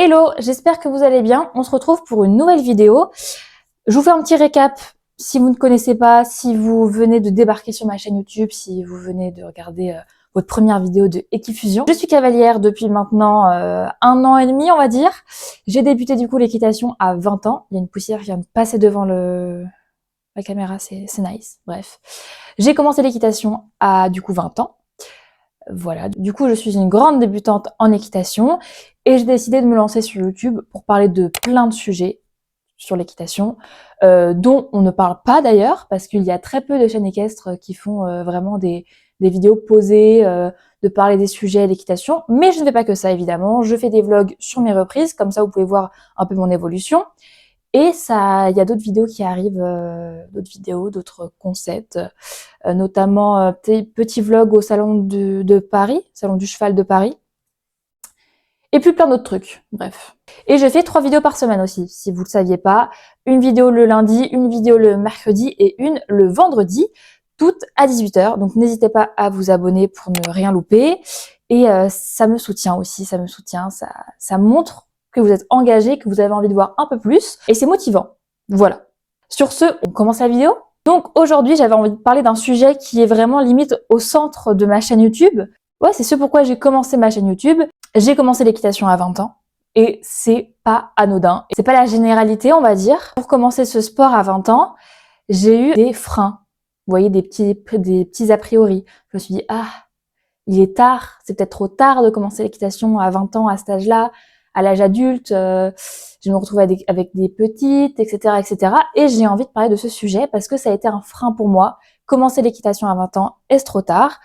Hello, j'espère que vous allez bien. On se retrouve pour une nouvelle vidéo. Je vous fais un petit récap si vous ne connaissez pas, si vous venez de débarquer sur ma chaîne YouTube, si vous venez de regarder votre première vidéo de Equifusion. Je suis cavalière depuis maintenant 1 an et demi, on va dire. J'ai débuté du coup l'équitation à 20 ans. Il y a une poussière qui vient de passer devant la caméra, c'est nice. Bref. J'ai commencé l'équitation à du coup 20 ans. Voilà, du coup je suis une grande débutante en équitation et j'ai décidé de me lancer sur YouTube pour parler de plein de sujets sur l'équitation, dont on ne parle pas d'ailleurs, parce qu'il y a très peu de chaînes équestres qui font vraiment des vidéos posées, de parler des sujets d'équitation, mais je ne fais pas que ça évidemment, je fais des vlogs sur mes reprises, comme ça vous pouvez voir un peu mon évolution. Et ça, il y a d'autres vidéos qui arrivent, d'autres concepts, notamment petit vlog au salon de Paris, salon du cheval de Paris, et puis plein d'autres trucs, bref. Et je fais 3 vidéos par semaine aussi, si vous le saviez pas. Une vidéo le lundi, une vidéo le mercredi et une le vendredi, toutes à 18h. Donc n'hésitez pas à vous abonner pour ne rien louper. Et ça me soutient aussi, ça montre que vous êtes engagé, que vous avez envie de voir un peu plus. Et c'est motivant. Voilà. Sur ce, on commence la vidéo. Donc aujourd'hui, j'avais envie de parler d'un sujet qui est vraiment limite au centre de ma chaîne YouTube. Ouais, c'est ce pourquoi j'ai commencé ma chaîne YouTube. J'ai commencé l'équitation à 20 ans et c'est pas anodin. C'est pas la généralité, on va dire. Pour commencer ce sport à 20 ans, j'ai eu des freins. Vous voyez, des petits a priori. Je me suis dit, ah, il est tard, c'est peut-être trop tard de commencer l'équitation à 20 ans à cet âge-là, à l'âge adulte, je me retrouve avec des petites, etc., etc. Et j'ai envie de parler de ce sujet parce que ça a été un frein pour moi. Commencer l'équitation à 20 ans, est-ce trop tard ?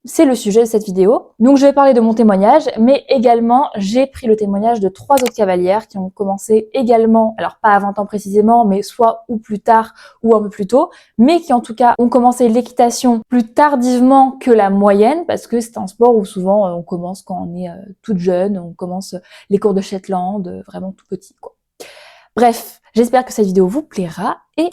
C'est le sujet de cette vidéo. Donc je vais parler de mon témoignage, mais également j'ai pris le témoignage de 3 autres cavalières qui ont commencé également, alors pas à 20 ans précisément, mais soit ou plus tard ou un peu plus tôt, mais qui en tout cas ont commencé l'équitation plus tardivement que la moyenne, parce que c'est un sport où souvent on commence quand on est toute jeune, on commence les cours de Shetland, vraiment tout petit, quoi. Bref, j'espère que cette vidéo vous plaira et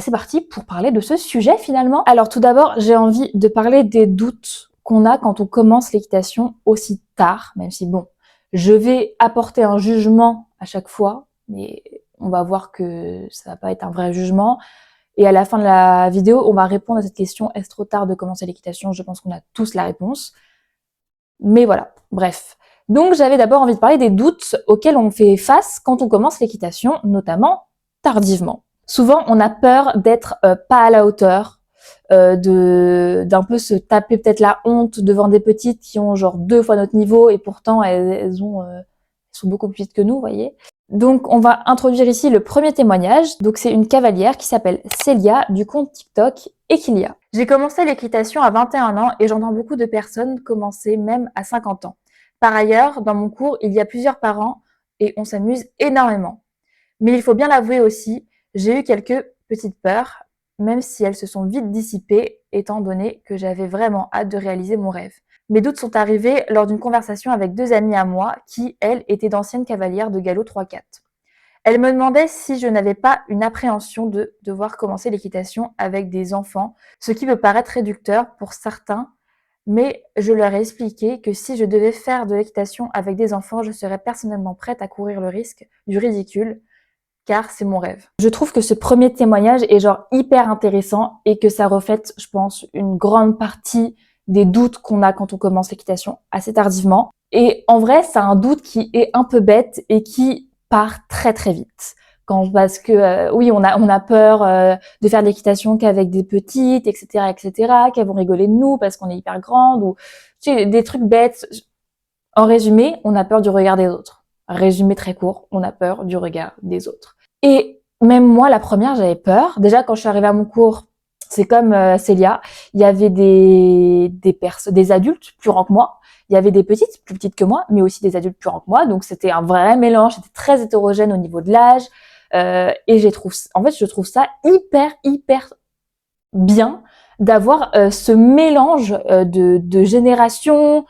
c'est parti pour parler de ce sujet finalement. Alors tout d'abord, j'ai envie de parler des doutes qu'on a quand on commence l'équitation aussi tard, même si bon, je vais apporter un jugement à chaque fois, mais on va voir que ça va pas être un vrai jugement. Et à la fin de la vidéo, on va répondre à cette question, est-ce trop tard de commencer l'équitation ? Je pense qu'on a tous la réponse. Mais voilà, bref. Donc j'avais d'abord envie de parler des doutes auxquels on fait face quand on commence l'équitation, notamment tardivement. Souvent on a peur d'être pas à la hauteur, d'un peu se taper peut-être la honte devant des petites qui ont genre 2 fois notre niveau et pourtant elles sont beaucoup plus petites que nous, vous voyez. Donc on va introduire ici le premier témoignage. Donc c'est une cavalière qui s'appelle Célia du compte TikTok Equilia. J'ai commencé l'équitation à 21 ans et j'entends beaucoup de personnes commencer même à 50 ans. Par ailleurs, dans mon cours, il y a plusieurs parents et on s'amuse énormément. Mais il faut bien l'avouer aussi, j'ai eu quelques petites peurs, même si elles se sont vite dissipées, étant donné que j'avais vraiment hâte de réaliser mon rêve. Mes doutes sont arrivés lors d'une conversation avec 2 amies à moi qui, elles, étaient d'anciennes cavalières de galop 3-4. Elles me demandaient si je n'avais pas une appréhension de devoir commencer l'équitation avec des enfants, ce qui peut paraître réducteur pour certains, mais je leur ai expliqué que si je devais faire de l'équitation avec des enfants, je serais personnellement prête à courir le risque du ridicule, car c'est mon rêve. Je trouve que ce premier témoignage est genre hyper intéressant et que ça reflète, je pense, une grande partie des doutes qu'on a quand on commence l'équitation assez tardivement. Et en vrai, c'est un doute qui est un peu bête et qui part très très vite. Parce que oui, on a peur de faire de l'équitation qu'avec des petites, etc., qu'elles vont rigoler de nous parce qu'on est hyper grande ou tu sais, des trucs bêtes. En résumé, on a peur du regard des autres. Résumé très court, on a peur du regard des autres. Et même moi, la première, j'avais peur. Déjà, quand je suis arrivée à mon cours, c'est comme Célia, il y avait des adultes plus grands que moi. Il y avait des petites, plus petites que moi, mais aussi des adultes plus grands que moi. Donc, c'était un vrai mélange. C'était très hétérogène au niveau de l'âge. Et je trouve ça hyper bien d'avoir ce mélange de générations.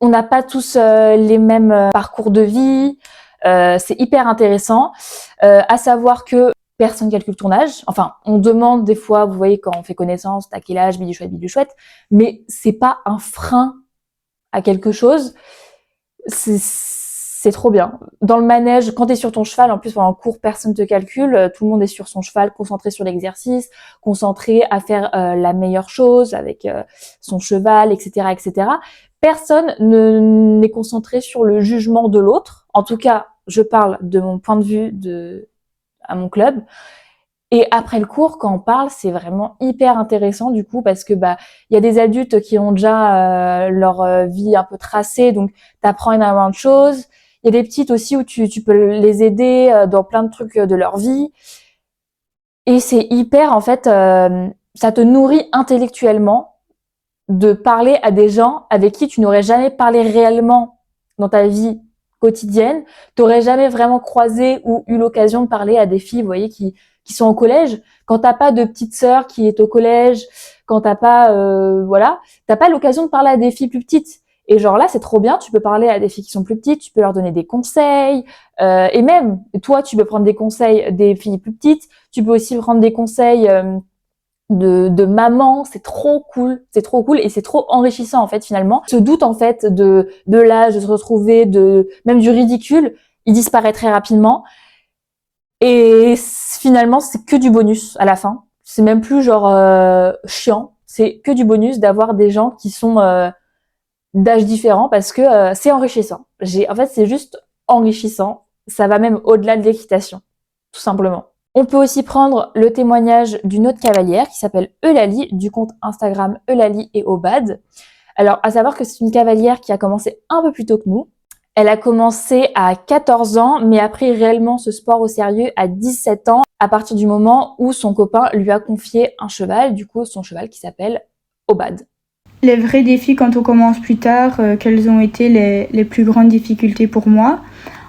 On n'a pas tous les mêmes parcours de vie. C'est hyper intéressant. À savoir que personne calcule ton âge. Enfin, on demande des fois, vous voyez, quand on fait connaissance, t'as quel âge, bidu chouette, mais c'est pas un frein à quelque chose. c'est trop bien. Dans le manège, quand tu es sur ton cheval, en plus pendant le cours, personne te calcule, tout le monde est sur son cheval, concentré sur l'exercice, concentré à faire la meilleure chose avec son cheval, etc., etc. Personne n'est concentré sur le jugement de l'autre. En tout cas, je parle de mon point de vue à mon club. Et après le cours, quand on parle, c'est vraiment hyper intéressant du coup parce que il y a des adultes qui ont déjà leur vie un peu tracée, donc t'apprends énormément de choses. Il y a des petites aussi où tu peux les aider dans plein de trucs de leur vie. Et c'est hyper, en fait, ça te nourrit intellectuellement de parler à des gens avec qui tu n'aurais jamais parlé réellement dans ta vie quotidienne. T'aurais jamais vraiment croisé ou eu l'occasion de parler à des filles, vous voyez, qui sont au collège. Quand t'as pas de petite sœur qui est au collège, quand t'as pas, t'as pas l'occasion de parler à des filles plus petites. Et genre là, c'est trop bien, tu peux parler à des filles qui sont plus petites, tu peux leur donner des conseils, et même, toi, tu peux prendre des conseils des filles plus petites, tu peux aussi prendre des conseils de maman, c'est trop cool et c'est trop enrichissant en fait finalement. Ce doute en fait de l'âge, de se retrouver, même du ridicule, il disparaît très rapidement et finalement c'est que du bonus à la fin. C'est même plus genre chiant, c'est que du bonus d'avoir des gens qui sont d'âge différents parce que c'est enrichissant. En fait, c'est juste enrichissant. Ça va même au-delà de l'équitation, tout simplement. On peut aussi prendre le témoignage d'une autre cavalière qui s'appelle Eulalie, du compte Instagram Eulalie et Obad. Alors, à savoir que c'est une cavalière qui a commencé un peu plus tôt que nous. Elle a commencé à 14 ans, mais a pris réellement ce sport au sérieux à 17 ans, à partir du moment où son copain lui a confié un cheval, du coup son cheval qui s'appelle Obad. Les vrais défis quand on commence plus tard, quelles ont été les plus grandes difficultés pour moi?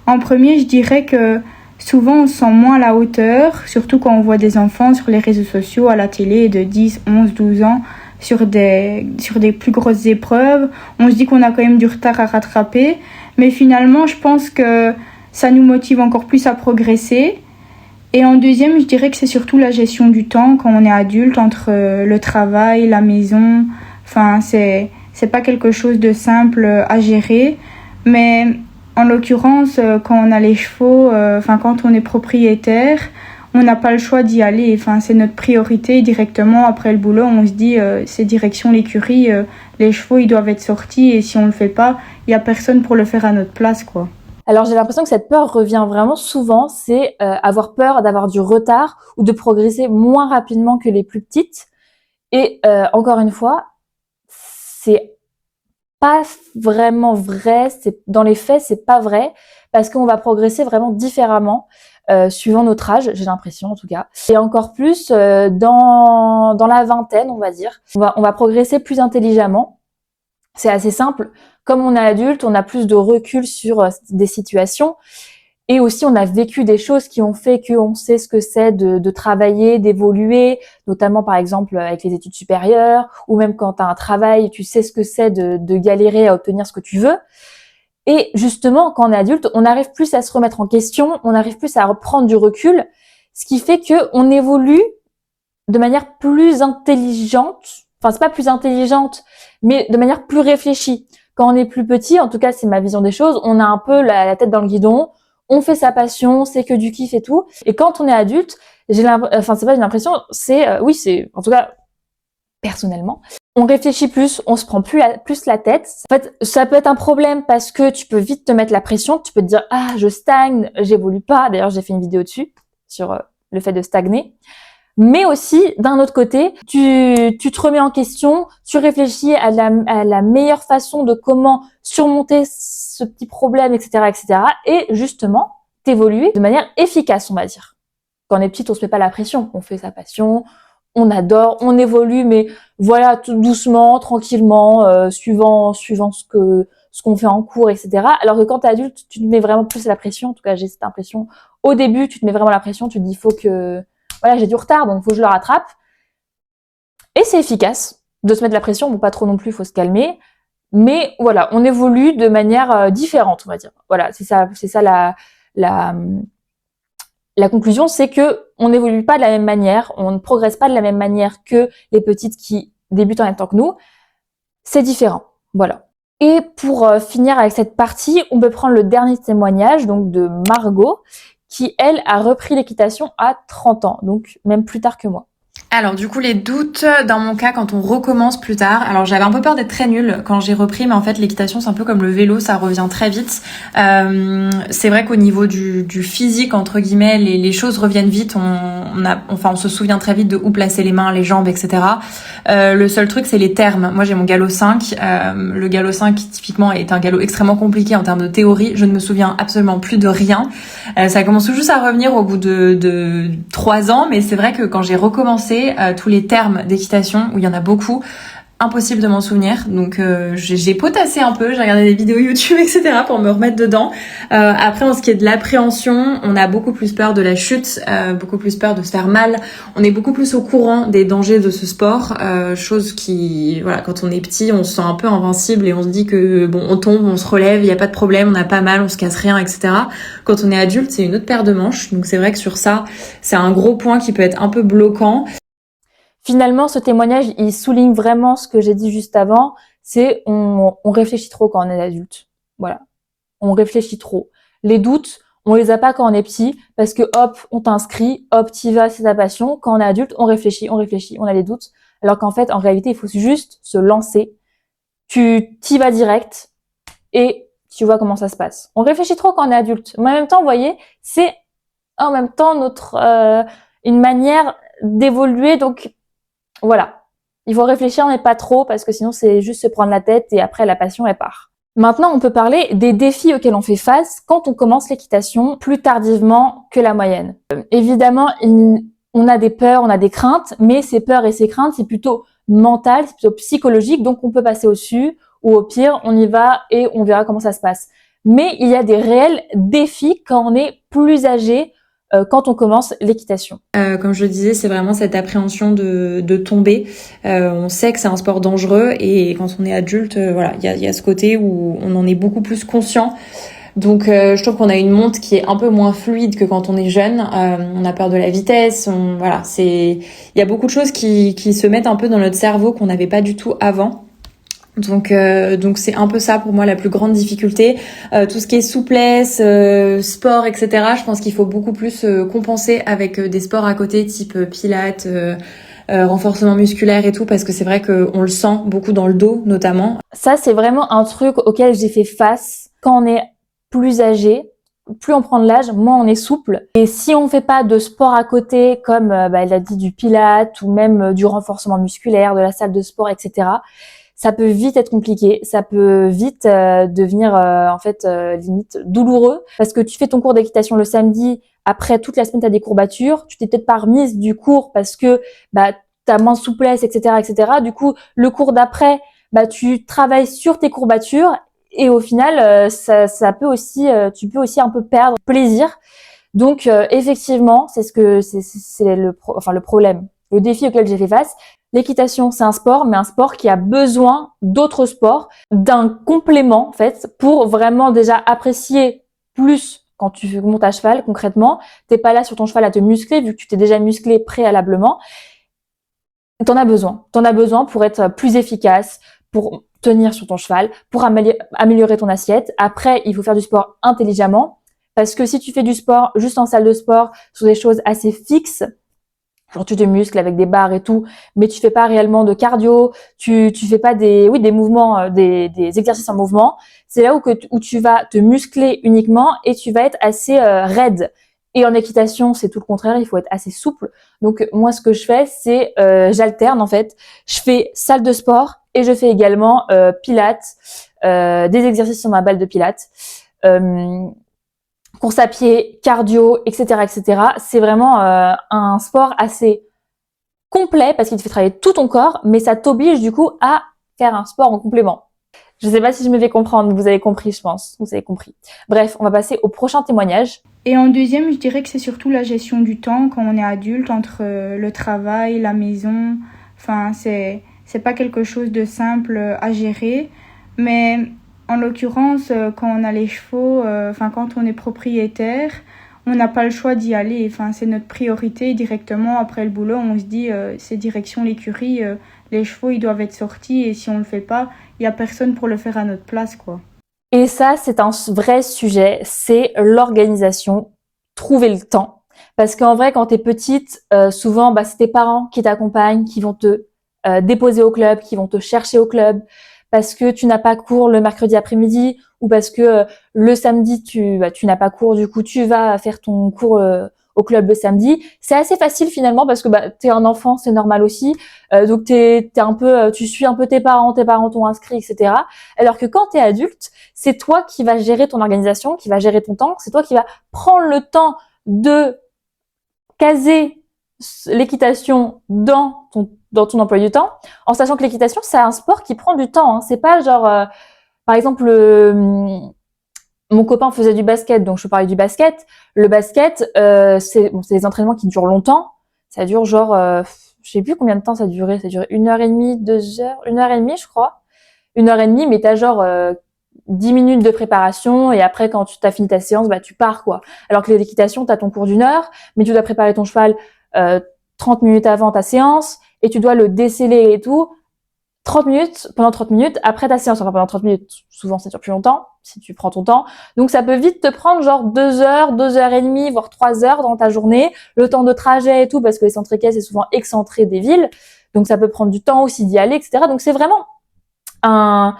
En premier, je dirais que souvent on se sent moins à la hauteur, surtout quand on voit des enfants sur les réseaux sociaux, à la télé de 10, 11, 12 ans sur des plus grosses épreuves. On se dit qu'on a quand même du retard à rattraper, mais finalement je pense que ça nous motive encore plus à progresser. Et en deuxième, je dirais que c'est surtout la gestion du temps quand on est adulte, entre le travail, la maison. Enfin, c'est pas quelque chose de simple à gérer, mais en l'occurrence, quand on a les chevaux, quand on est propriétaire, on n'a pas le choix d'y aller. Enfin, c'est notre priorité directement après le boulot. On se dit, c'est direction l'écurie, les chevaux, ils doivent être sortis et si on le fait pas, il y a personne pour le faire à notre place, quoi. Alors j'ai l'impression que cette peur revient vraiment souvent, c'est avoir peur d'avoir du retard ou de progresser moins rapidement que les plus petites. Et encore une fois, c'est pas vraiment vrai, dans les faits, c'est pas vrai, parce qu'on va progresser vraiment différemment suivant notre âge, j'ai l'impression en tout cas. Et encore plus dans la vingtaine, on va dire. On va progresser plus intelligemment. C'est assez simple. Comme on est adulte, on a plus de recul sur des situations. Et aussi, on a vécu des choses qui ont fait qu'on sait ce que c'est de travailler, d'évoluer, notamment par exemple avec les études supérieures, ou même quand tu as un travail, tu sais ce que c'est de galérer à obtenir ce que tu veux. Et justement, quand on est adulte, on arrive plus à se remettre en question, on arrive plus à reprendre du recul, ce qui fait qu'on évolue de manière plus intelligente. Enfin, c'est pas plus intelligente, mais de manière plus réfléchie. Quand on est plus petit, en tout cas, c'est ma vision des choses, on a un peu la tête dans le guidon, on fait sa passion, c'est que du kiff et tout. Et quand on est adulte, c'est pas une impression, c'est, en tout cas, personnellement, on réfléchit plus, on se prend plus la tête. En fait, ça peut être un problème parce que tu peux vite te mettre la pression, tu peux te dire, ah, je stagne, j'évolue pas. D'ailleurs, j'ai fait une vidéo dessus, sur le fait de stagner. Mais aussi, d'un autre côté, tu te remets en question, tu réfléchis à la meilleure façon de comment surmonter ce petit problème, etc., etc. Et justement, t'évoluer de manière efficace, on va dire. Quand on est petite, on se met pas la pression. On fait sa passion, on adore, on évolue, mais voilà, tout doucement, tranquillement, suivant ce qu'on fait en cours, etc. Alors que quand t'es adulte, tu te mets vraiment plus la pression. En tout cas, j'ai cette impression. Au début, tu te mets vraiment la pression, tu te dis, voilà, j'ai du retard, donc il faut que je le rattrape. Et c'est efficace de se mettre la pression, bon pas trop non plus, il faut se calmer. Mais voilà, on évolue de manière différente, on va dire. Voilà, c'est ça la conclusion, c'est que on n'évolue pas de la même manière, on ne progresse pas de la même manière que les petites qui débutent en même temps que nous. C'est différent, voilà. Et pour finir avec cette partie, on peut prendre le dernier témoignage, donc de Margot, qui, elle, a repris l'équitation à 30 ans, donc même plus tard que moi. Alors du coup les doutes dans mon cas quand on recommence plus tard, alors j'avais un peu peur d'être très nulle quand j'ai repris, mais en fait l'équitation c'est un peu comme le vélo, ça revient très vite. C'est vrai qu'au niveau du physique entre guillemets, les choses reviennent vite, on se souvient très vite de où placer les mains, les jambes, etc. Le seul truc c'est les termes. Moi j'ai mon galop 5, le galop 5 typiquement est un galop extrêmement compliqué en termes de théorie, je ne me souviens absolument plus de rien. Ça commence tout juste à revenir au bout de 3 ans, mais c'est vrai que quand j'ai recommencé tous les termes d'équitation, où il y en a beaucoup, impossible de m'en souvenir. Donc j'ai potassé un peu, j'ai regardé des vidéos YouTube, etc. pour me remettre dedans. Après, en ce qui est de l'appréhension, on a beaucoup plus peur de la chute, beaucoup plus peur de se faire mal. On est beaucoup plus au courant des dangers de ce sport, chose qui, voilà, quand on est petit, on se sent un peu invincible et on se dit que bon, on tombe, on se relève, il y a pas de problème, on n'a pas mal, on se casse rien, etc. Quand on est adulte, c'est une autre paire de manches. Donc c'est vrai que sur ça, c'est un gros point qui peut être un peu bloquant. Finalement, ce témoignage, il souligne vraiment ce que j'ai dit juste avant, c'est on réfléchit trop quand on est adulte. Voilà. On réfléchit trop. Les doutes, on les a pas quand on est petit, parce que hop, on t'inscrit, hop, t'y vas, c'est ta passion. Quand on est adulte, on réfléchit, on a des doutes. Alors qu'en fait, en réalité, il faut juste se lancer. Tu t'y vas direct et tu vois comment ça se passe. On réfléchit trop quand on est adulte. Mais en même temps, vous voyez, c'est en même temps une manière d'évoluer, donc voilà, il faut réfléchir mais pas trop parce que sinon c'est juste se prendre la tête et après la passion elle part. Maintenant on peut parler des défis auxquels on fait face quand on commence l'équitation plus tardivement que la moyenne. Évidemment on a des peurs, on a des craintes, mais ces peurs et ces craintes c'est plutôt mental, c'est plutôt psychologique, donc on peut passer au-dessus ou au pire on y va et on verra comment ça se passe. Mais il y a des réels défis quand on est plus âgé, quand on commence l'équitation. Comme je le disais, c'est vraiment cette appréhension de tomber. On sait que c'est un sport dangereux et quand on est adulte, voilà, il y a ce côté où on en est beaucoup plus conscient. Donc je trouve qu'on a une monte qui est un peu moins fluide que quand on est jeune. On a peur de la vitesse. Il y a beaucoup de choses qui se mettent un peu dans notre cerveau qu'on n'avait pas du tout avant. Donc c'est un peu ça pour moi la plus grande difficulté. Tout ce qui est souplesse, sport, etc. Je pense qu'il faut beaucoup plus compenser avec des sports à côté type pilates, renforcement musculaire et tout, parce que c'est vrai qu'on le sent beaucoup dans le dos notamment. Ça c'est vraiment un truc auquel j'ai fait face. Quand on est plus âgé, plus on prend de l'âge, moins on est souple. Et si on fait pas de sport à côté, comme elle a dit du pilates ou même du renforcement musculaire, de la salle de sport, etc., ça peut vite être compliqué, ça peut vite devenir limite douloureux parce que tu fais ton cours d'équitation le samedi, après toute la semaine tu as des courbatures, tu t'es peut-être pas remise du cours parce que tu as moins de souplesse, etc., etc. Du coup, le cours d'après, tu travailles sur tes courbatures et au final, ça peut aussi, tu peux aussi un peu perdre plaisir. Donc effectivement, c'est le problème, le défi auquel j'ai fait face. L'équitation, c'est un sport, mais un sport qui a besoin d'autres sports, d'un complément, en fait, pour vraiment déjà apprécier plus quand tu montes à cheval, concrètement. T'es pas là sur ton cheval à te muscler, vu que tu t'es déjà musclé préalablement. T'en as besoin. T'en as besoin pour être plus efficace, pour tenir sur ton cheval, pour améliorer ton assiette. Après, il faut faire du sport intelligemment, parce que si tu fais du sport juste en salle de sport, sur des choses assez fixes, genre tu te muscles avec des barres et tout, mais tu fais pas réellement de cardio, tu fais pas des mouvements, des exercices en mouvement. C'est là où tu vas te muscler uniquement et tu vas être assez raide. Et en équitation, c'est tout le contraire, il faut être assez souple. Donc moi, ce que je fais, c'est j'alterne en fait. Je fais salle de sport et je fais également pilates, des exercices sur ma balle de pilates. Course à pied, cardio, etc., etc. C'est vraiment un sport assez complet parce qu'il te fait travailler tout ton corps, mais ça t'oblige du coup à faire un sport en complément. Je sais pas si je me fais comprendre, vous avez compris, je pense. Vous avez compris. Bref, on va passer au prochain témoignage. Et en deuxième, je dirais que c'est surtout la gestion du temps quand on est adulte, entre le travail, la maison. Enfin, c'est pas quelque chose de simple à gérer, mais en l'occurrence, quand on a les chevaux, quand on est propriétaire, on n'a pas le choix d'y aller. Enfin, c'est notre priorité directement après le boulot. On se dit, c'est direction l'écurie. les chevaux, ils doivent être sortis et si on le fait pas, il y a personne pour le faire à notre place, quoi. Et ça, c'est un vrai sujet, c'est l'organisation, trouver le temps. Parce qu'en vrai, quand t'es petite, souvent, c'est tes parents qui t'accompagnent, qui vont te déposer au club, qui vont te chercher au club, parce que tu n'as pas cours le mercredi après-midi, ou parce que le samedi, tu n'as pas cours, du coup, tu vas faire ton cours au club le samedi. C'est assez facile finalement, parce que t'es un enfant, c'est normal aussi. Donc t'es un peu, tu suis un peu tes parents t'ont inscrit, etc. Alors que quand t'es adulte, c'est toi qui vas gérer ton organisation, qui va gérer ton temps, c'est toi qui vas prendre le temps de caser l'équitation dans ton emploi du temps, en sachant que l'équitation, c'est un sport qui prend du temps, hein. C'est pas genre, par exemple, mon copain faisait du basket, donc je parlais du basket. Le basket, c'est des entraînements qui durent longtemps. Ça dure genre, je sais plus combien de temps ça durait. Ça durait 1h30, 2h, 1h30, je crois. 1h30, mais t'as genre 10 minutes de préparation et après, quand tu t'as fini ta séance, tu pars, quoi. Alors que l'équitation, t'as ton cours d'1 heure, mais tu dois préparer ton cheval 30 minutes avant ta séance et tu dois le déceler et tout. Pendant 30 minutes après ta séance, enfin pendant 30 minutes, souvent ça dure plus longtemps, si tu prends ton temps. Donc ça peut vite te prendre genre 2 heures, 2h30, voire 3 heures dans ta journée, le temps de trajet et tout, parce que les centres équestres, c'est souvent excentré des villes, donc ça peut prendre du temps aussi d'y aller, etc. Donc c'est vraiment un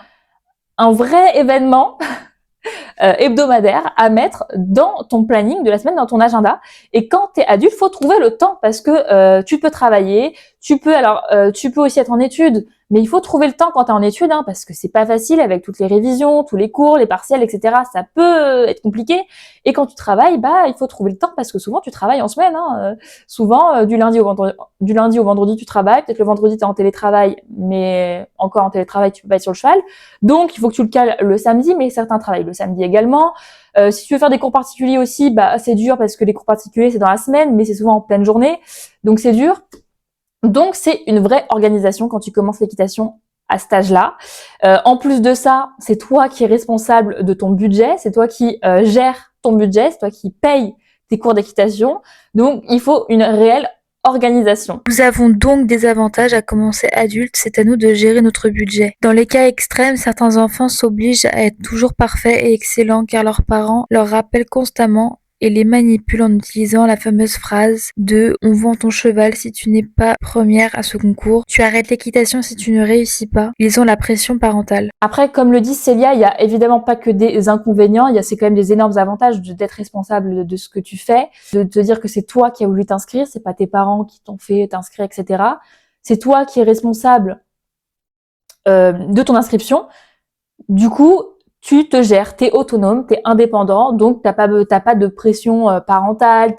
vrai événement hebdomadaire à mettre dans ton planning de la semaine, dans ton agenda. Et quand t'es adulte, faut trouver le temps parce que tu peux travailler, tu peux aussi être en études, mais il faut trouver le temps quand t'es en études, hein, parce que c'est pas facile avec toutes les révisions, tous les cours, les partiels, etc. Ça peut être compliqué. Et quand tu travailles, il faut trouver le temps parce que souvent tu travailles en semaine, hein. Souvent du lundi au vendredi tu travailles, peut-être le vendredi t'es en télétravail, mais encore en télétravail tu peux pas être sur le cheval. Donc il faut que tu le cales le samedi, mais certains travaillent le samedi également. Si tu veux faire des cours particuliers aussi, c'est dur parce que les cours particuliers c'est dans la semaine, mais c'est souvent en pleine journée, donc c'est dur. Donc c'est une vraie organisation quand tu commences l'équitation à cet âge-là. En plus de ça, c'est toi qui es responsable de ton budget, c'est toi qui gères ton budget, c'est toi qui payes tes cours d'équitation. Donc il faut une réelle organisation. Nous avons donc des avantages à commencer adulte, c'est à nous de gérer notre budget. Dans les cas extrêmes, certains enfants s'obligent à être toujours parfaits et excellents car leurs parents leur rappellent constamment et les manipulent en utilisant la fameuse phrase de « on vend ton cheval si tu n'es pas première à ce concours, tu arrêtes l'équitation si tu ne réussis pas ». Ils ont la pression parentale. Après, comme le dit Célia, il y a évidemment pas que des inconvénients, c'est quand même des énormes avantages d'être responsable de ce que tu fais, de te dire que c'est toi qui as voulu t'inscrire, c'est pas tes parents qui t'ont fait t'inscrire, etc. C'est toi qui es responsable de ton inscription. Du coup, tu te gères, t'es autonome, t'es indépendant, donc t'as pas de pression parentale,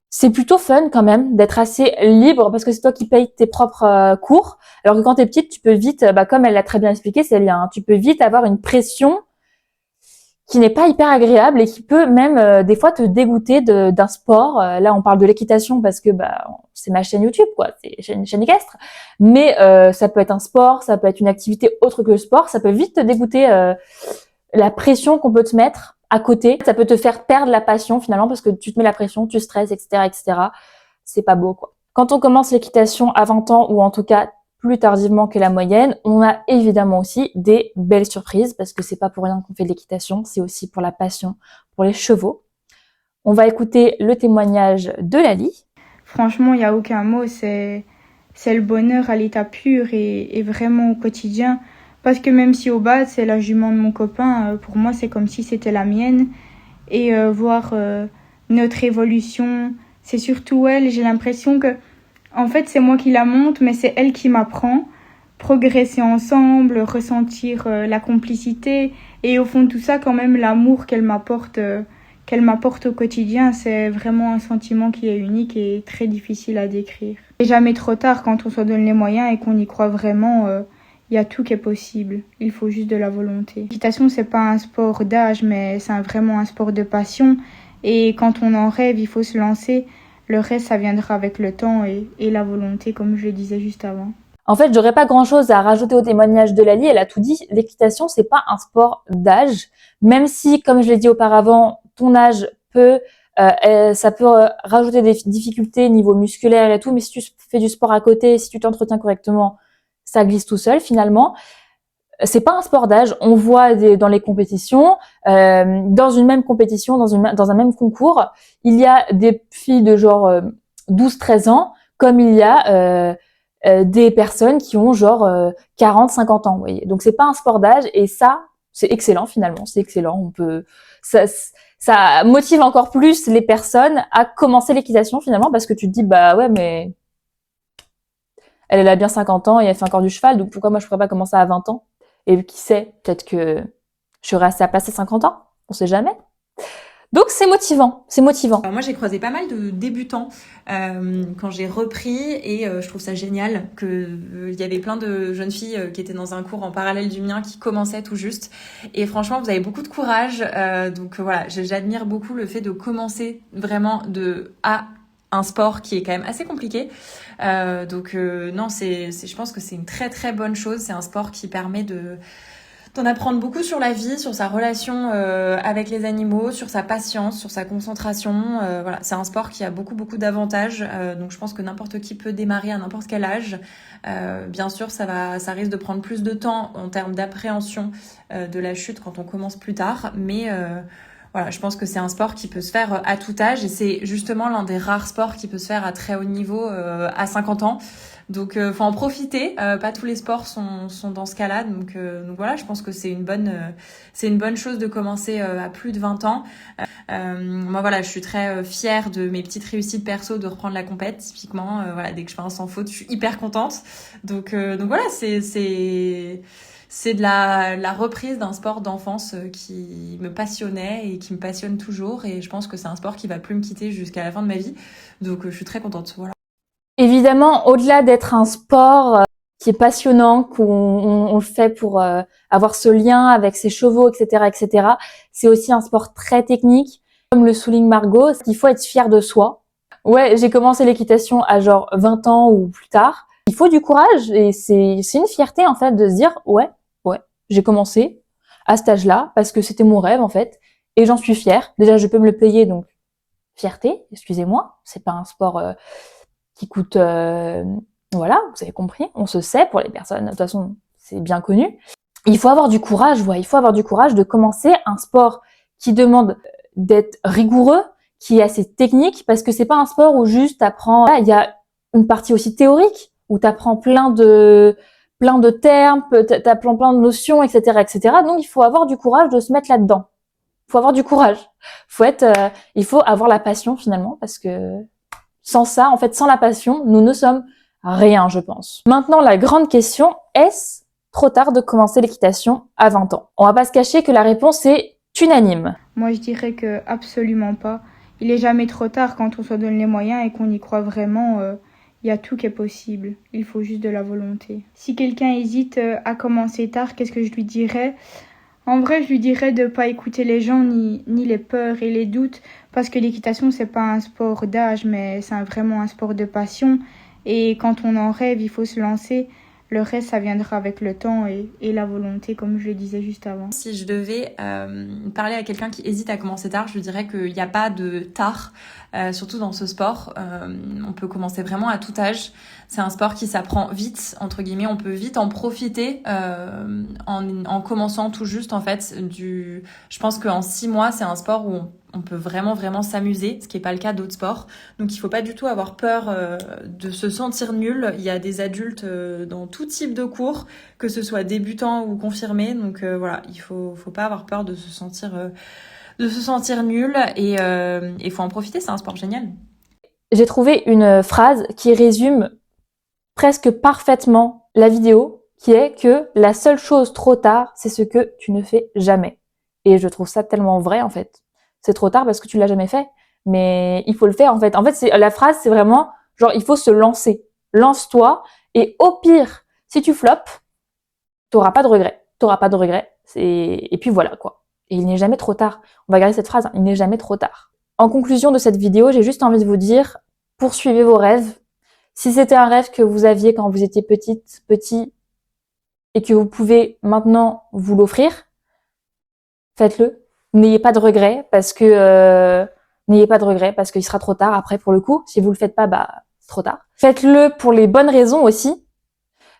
c'est plutôt fun quand même d'être assez libre parce que c'est toi qui payes tes propres cours. Alors que quand t'es petite, tu peux vite, comme elle l'a très bien expliqué, Célia, hein, tu peux vite avoir une pression qui n'est pas hyper agréable et qui peut même des fois te dégoûter d'un sport. Là, on parle de l'équitation parce que c'est ma chaîne YouTube, quoi. C'est une chaîne équestre. Mais ça peut être un sport, ça peut être une activité autre que le sport. Ça peut vite te dégoûter la pression qu'on peut te mettre à côté. Ça peut te faire perdre la passion finalement parce que tu te mets la pression, tu stresses, etc., etc. C'est pas beau, quoi. Quand on commence l'équitation à 20 ans ou en tout cas plus tardivement que la moyenne, on a évidemment aussi des belles surprises parce que c'est pas pour rien qu'on fait de l'équitation, c'est aussi pour la passion pour les chevaux. On va écouter le témoignage de Lali. Franchement, il n'y a aucun mot, c'est le bonheur à l'état pur et vraiment au quotidien. Parce que même si au bas, c'est la jument de mon copain, pour moi, c'est comme si c'était la mienne. Et voir notre évolution, c'est surtout elle. J'ai l'impression que, en fait, c'est moi qui la monte, mais c'est elle qui m'apprend. Progresser ensemble, ressentir la complicité. Et au fond de tout ça, quand même, l'amour qu'elle m'apporte au quotidien, c'est vraiment un sentiment qui est unique et très difficile à décrire. Et jamais trop tard quand on se donne les moyens et qu'on y croit vraiment. Il y a tout qui est possible. Il faut juste de la volonté. L'équitation, c'est pas un sport d'âge, mais c'est vraiment un sport de passion. Et quand on en rêve, il faut se lancer. Le reste, ça viendra avec le temps et la volonté, comme je le disais juste avant. En fait, j'aurais pas grand-chose à rajouter au témoignage de Lali. Elle a tout dit. L'équitation, c'est pas un sport d'âge. Même si, comme je l'ai dit auparavant, ton âge peut Ça peut rajouter des difficultés niveau musculaire et tout, mais si tu fais du sport à côté, si tu t'entretiens correctement, ça glisse tout seul finalement. C'est pas un sport d'âge. On voit dans les compétitions, dans une même compétition, dans un même concours, il y a des filles de genre 12-13 ans, comme il y a des personnes qui ont genre 40-50 ans. Vous voyez. Donc c'est pas un sport d'âge et ça, c'est excellent finalement. C'est excellent. On peut, ça motive encore plus les personnes à commencer l'équitation finalement parce que tu te dis bah ouais mais elle a bien 50 ans et elle fait encore du cheval, donc pourquoi moi je pourrais pas commencer à 20 ans? Et qui sait, peut-être que je serai assez à passer 50 ans, on sait jamais. Donc c'est motivant, c'est motivant. Alors moi j'ai croisé pas mal de débutants quand j'ai repris et je trouve ça génial que il y avait plein de jeunes filles qui étaient dans un cours en parallèle du mien qui commençaient tout juste et franchement vous avez beaucoup de courage donc voilà j'admire beaucoup le fait de commencer vraiment de A un sport qui est quand même assez compliqué donc non je pense que c'est une très très bonne chose, c'est un sport qui permet d'en apprendre beaucoup sur la vie, sur sa relation avec les animaux, sur sa patience, sur sa concentration. Voilà, c'est un sport qui a beaucoup beaucoup d'avantages. Donc je pense que n'importe qui peut démarrer à n'importe quel âge. Bien sûr, ça risque de prendre plus de temps en termes d'appréhension de la chute quand on commence plus tard, mais voilà, je pense que c'est un sport qui peut se faire à tout âge et c'est justement l'un des rares sports qui peut se faire à très haut niveau à 50 ans. Donc faut en profiter, pas tous les sports sont dans ce cas-là. Donc voilà, je pense que c'est une bonne chose de commencer à plus de 20 ans. Moi voilà, je suis très fière de mes petites réussites perso de reprendre la compète typiquement voilà, dès que je fais un sans faute, je suis hyper contente. Donc voilà, c'est de la reprise d'un sport d'enfance qui me passionnait et qui me passionne toujours et je pense que c'est un sport qui va plus me quitter jusqu'à la fin de ma vie. Donc je suis très contente, voilà. Évidemment, au-delà d'être un sport qui est passionnant, qu'on le fait pour avoir ce lien avec ses chevaux, etc., etc., c'est aussi un sport très technique. Comme le souligne Margot, il faut être fier de soi. Ouais, j'ai commencé l'équitation à genre 20 ans ou plus tard. Il faut du courage et c'est une fierté en fait de se dire ouais, j'ai commencé à cet âge-là parce que c'était mon rêve en fait et j'en suis fière. Déjà, je peux me le payer donc fierté, excusez-moi, c'est pas un sport qui coûte, voilà, vous avez compris, on se sait pour les personnes, de toute façon, c'est bien connu. Il faut avoir du courage, ouais, il faut avoir du courage de commencer un sport qui demande d'être rigoureux, qui est assez technique, parce que c'est pas un sport où juste t'apprends, il y a une partie aussi théorique, où t'apprends plein de termes, t'apprends plein de notions, etc., etc. Donc, il faut avoir du courage de se mettre là-dedans. Il faut avoir du courage. Il faut avoir la passion, finalement, parce que sans ça, en fait, sans la passion, nous ne sommes rien, je pense. Maintenant, la grande question, est-ce trop tard de commencer l'équitation à 20 ans? On va pas se cacher que la réponse est unanime. Moi, je dirais que absolument pas. Il est jamais trop tard quand on se donne les moyens et qu'on y croit vraiment. Il y a tout qui est possible. Il faut juste de la volonté. Si quelqu'un hésite à commencer tard, qu'est-ce que je lui dirais ? En vrai, je lui dirais de pas écouter les gens ni les peurs et les doutes parce que l'équitation, c'est pas un sport d'âge, mais c'est vraiment un sport de passion. Et quand on en rêve, il faut se lancer. Le reste, ça viendra avec le temps et la volonté, comme je le disais juste avant. Si je devais parler à quelqu'un qui hésite à commencer tard, je lui dirais qu'il n'y a pas de tard, surtout dans ce sport. On peut commencer vraiment à tout âge. C'est un sport qui s'apprend vite, entre guillemets. On peut vite en profiter en commençant tout juste, en fait. Je pense qu'en 6 mois, c'est un sport où on peut vraiment, vraiment s'amuser, ce qui n'est pas le cas d'autres sports. Donc, il ne faut pas du tout avoir peur de se sentir nul. Il y a des adultes dans tout type de cours, que ce soit débutant ou confirmé. Donc, voilà, il faut pas avoir peur de se sentir nul et il faut en profiter. C'est un sport génial. J'ai trouvé une phrase qui résume presque parfaitement la vidéo, qui est que la seule chose trop tard, c'est ce que tu ne fais jamais. Et je trouve ça tellement vrai, en fait. C'est trop tard parce que tu l'as jamais fait. Mais il faut le faire, en fait. En fait, la phrase, c'est vraiment, genre, il faut se lancer. Lance-toi. Et au pire, si tu floppes, t'auras pas de regrets. T'auras pas de regrets. Et puis voilà, quoi. Et il n'est jamais trop tard. On va garder cette phrase, hein, il n'est jamais trop tard. En conclusion de cette vidéo, j'ai juste envie de vous dire, poursuivez vos rêves. Si c'était un rêve que vous aviez quand vous étiez petit, et que vous pouvez maintenant vous l'offrir, faites-le. N'ayez pas de regrets parce que N'ayez pas de regrets parce qu'il sera trop tard après pour le coup. Si vous le faites pas, c'est trop tard. Faites-le pour les bonnes raisons aussi.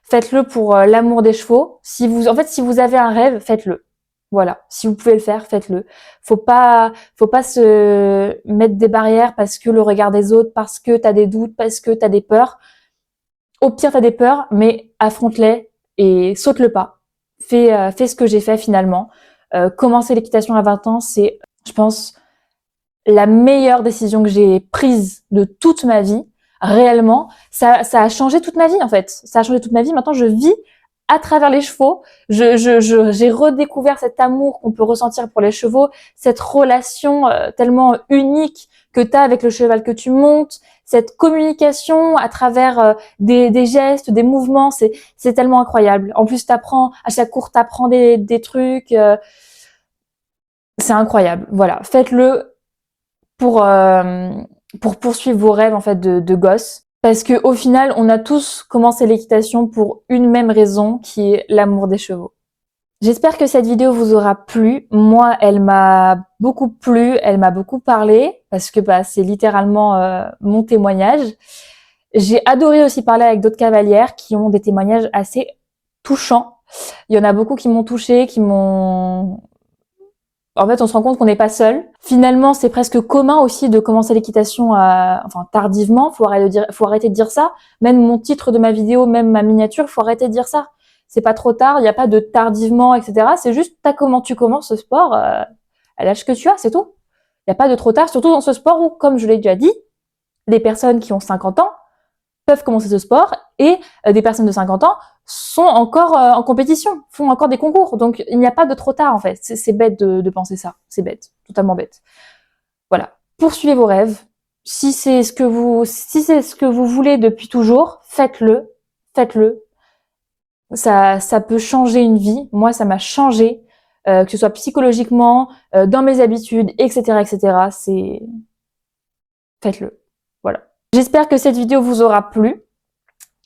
Faites-le pour l'amour des chevaux. Si vous avez un rêve, faites-le. Voilà. Si vous pouvez le faire, faites-le. Faut pas se mettre des barrières parce que le regard des autres, parce que t'as des doutes, parce que t'as des peurs. Au pire, t'as des peurs, mais affronte-les et saute le pas. Fais ce que j'ai fait finalement. Commencer l'équitation à 20 ans, c'est, je pense, la meilleure décision que j'ai prise de toute ma vie. Réellement, ça a changé toute ma vie en fait. Ça a changé toute ma vie. Maintenant, je vis à travers les chevaux. J'ai redécouvert cet amour qu'on peut ressentir pour les chevaux, cette relation tellement unique que tu as avec le cheval que tu montes, cette communication à travers des gestes, des mouvements, c'est tellement incroyable. En plus, t'apprends à chaque cours, t'apprends des trucs. C'est incroyable. Voilà, faites-le pour poursuivre vos rêves en fait de gosse. Parce que au final, on a tous commencé l'équitation pour une même raison, qui est l'amour des chevaux. J'espère que cette vidéo vous aura plu. Moi, elle m'a beaucoup plu, elle m'a beaucoup parlé, parce que c'est littéralement mon témoignage. J'ai adoré aussi parler avec d'autres cavalières qui ont des témoignages assez touchants. Il y en a beaucoup qui m'ont touchée, en fait, on se rend compte qu'on n'est pas seul. Finalement, c'est presque commun aussi de commencer l'équitation tardivement. Faut arrêter de dire ça. Même mon titre de ma vidéo, même ma miniature, faut arrêter de dire ça. C'est pas trop tard. Il n'y a pas de tardivement, etc. C'est juste comment tu commences ce sport à l'âge que tu as, c'est tout. Il n'y a pas de trop tard, surtout dans ce sport où, comme je l'ai déjà dit, les personnes qui ont 50 ans peuvent commencer ce sport et des personnes de 50 ans sont encore en compétition, font encore des concours. Donc, il n'y a pas de trop tard, en fait. C'est bête de penser ça. C'est bête. Totalement bête. Voilà. Poursuivez vos rêves. Si c'est ce que vous voulez depuis toujours, faites-le. Faites-le. Ça peut changer une vie. Moi, ça m'a changé, que ce soit psychologiquement, dans mes habitudes, etc., etc. Faites-le. Voilà. J'espère que cette vidéo vous aura plu.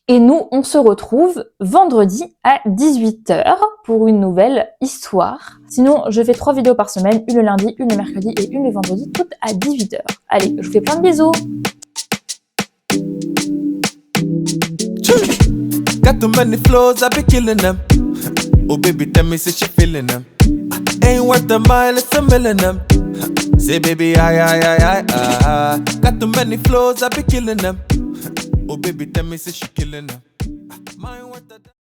Et nous, on se retrouve vendredi à 18h pour une nouvelle histoire. Sinon, je fais 3 vidéos par semaine, une le lundi, une le mercredi et une le vendredi, toutes à 18h. Allez, je vous fais plein de bisous. Got too many flows, I be killing them. Oh baby, tell me say she feeling them. Ain't worth a mile, it's a million them. Say baby, I. Got too many flows, I be killing them. Oh baby, tell me say she killing them.